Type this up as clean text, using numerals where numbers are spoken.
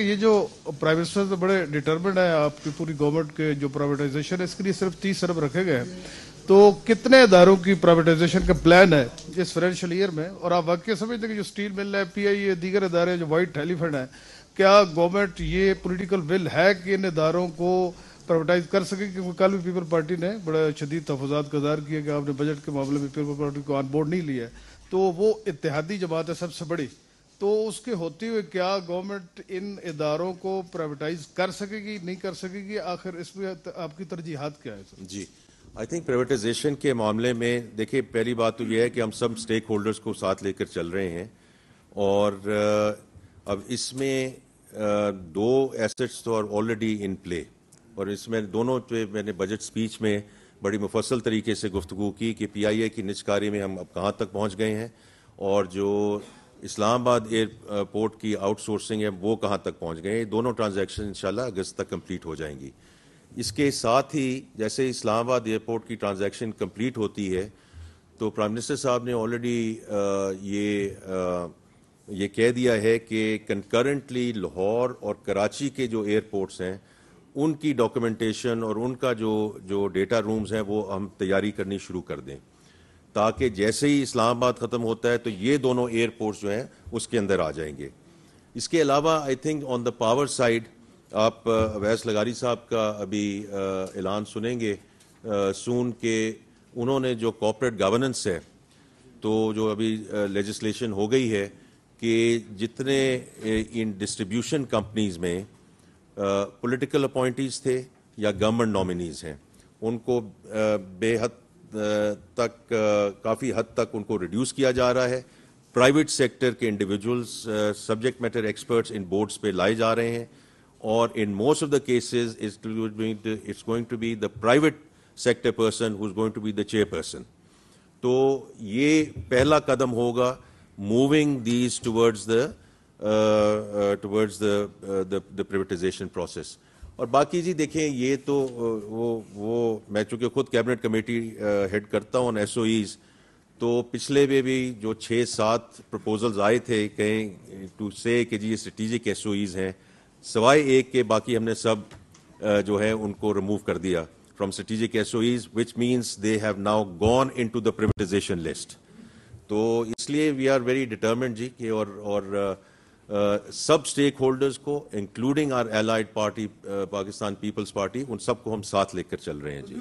یہ جو prime minister تو بڑے ڈیٹرمنڈ ہے آپ کی پوری گورنمنٹ کے جو پرائیویٹائزیشن ہے اس کے لیے صرف 30 ارب رکھے گئے ہیں، تو کتنے اداروں کی پرائیویٹائزیشن کا پلان ہے اس فائنینشیل ایئر میں؟ اور آپ واقعی سمجھتے ہیں کہ جو اسٹیل مل ہے، پی آئی اے، دیگر ادارے جو وائٹ ایلیفنٹ ہیں، کیا گورنمنٹ یہ پولیٹیکل ول ہے کہ ان اداروں کو پرائیویٹائز کر سکے؟ کیونکہ کل بھی پیپل پارٹی نے بڑا شدید تحفظات کا اظہار کیا کہ آپ نے بجٹ کے معاملے میں پیپل پارٹی کو آن بورڈ نہیں لیا، تو وہ اتحادی جماعت ہے سب سے بڑی، تو اس کے ہوتے ہوئے کیا گورنمنٹ ان اداروں کو پرائیویٹائز کر سکے گی نہیں کر سکے گی؟ آخر اس میں آپ کی ترجیحات کیا ہے سر؟ جی آئی تھنک پرائیویٹائزیشن کے معاملے میں دیکھیں، پہلی بات تو یہ ہے کہ ہم سب اسٹیک ہولڈرز کو ساتھ لے کر چل رہے ہیں، اور اب اس میں دو ایسٹس تو آلریڈی ان پلے، اور اس میں دونوں پہ میں نے بجٹ سپیچ میں بڑی مفصل طریقے سے گفتگو کی کہ پی آئی اے کی نجکاری میں ہم اب کہاں تک پہنچ گئے ہیں، اور جو اسلام آباد ایئرپورٹ کی آؤٹ سورسنگ ہے وہ کہاں تک پہنچ گئے ہیں۔ دونوں ٹرانزیکشن انشاءاللہ اگست تک کمپلیٹ ہو جائیں گی۔ اس کے ساتھ ہی جیسے اسلام آباد ایئرپورٹ کی ٹرانزیکشن کمپلیٹ ہوتی ہے تو پرائم منسٹر صاحب نے آلریڈی یہ کہہ دیا ہے کہ کنکرنٹلی لاہور اور کراچی کے جو ایئرپورٹس ہیں ان کی ڈاکومنٹیشن اور ان کا جو ڈیٹا رومز ہیں وہ ہم تیاری کرنی شروع کر دیں، تاکہ جیسے ہی اسلام آباد ختم ہوتا ہے تو یہ دونوں ایئرپورٹس جو ہیں اس کے اندر آ جائیں گے۔ اس کے علاوہ I think on the power side آپ اویس لغاری صاحب کا ابھی اعلان سنیں گے سون کہ انہوں نے جو کارپوریٹ گورننس ہے تو جو ابھی لیجسلیشن ہو گئی ہے کہ جتنے ان ڈسٹریبیوشن کمپنیز میں پولیٹیکل اپوائنٹیز تھے یا گورنمنٹ نامینیز ہیں ان کو بے حد تک کافی حد تک ان کو ریڈیوس کیا جا رہا ہے۔ پرائیویٹ سیکٹر کے انڈیویجولز سبجیکٹ میٹر ایکسپرٹس ان بورڈز پہ لائے جا رہے ہیں، اور in most of the cases it's going to be the private sector person who is going to be the chairperson. تو یہ پہلا قدم ہوگا moving these towards the privatization process. اور باقی جی دیکھیں، یہ تو وہ میں چونکہ خود کیبنٹ کمیٹی ہیڈ کرتا ہوں ایس او ایز، تو پچھلے میں بھی جو 6-7 پرپوزلز آئے تھے کہیں ٹو سے کہ جی یہ اسٹریٹجک ایس او ایز ہیں، سوائے ایک کے باقی ہم نے سب جو ہے ان کو ریموو کر دیا from strategic S O Es, which means they have now gone into the privatisation list. تو اس لیے وی آر ویری ڈٹرمنڈ جی کہ اور سب اسٹیک ہولڈرز کو including our allied party Pakistan Peoples Party, ان سب کو ہم ساتھ لے کر چل رہے ہیں جی۔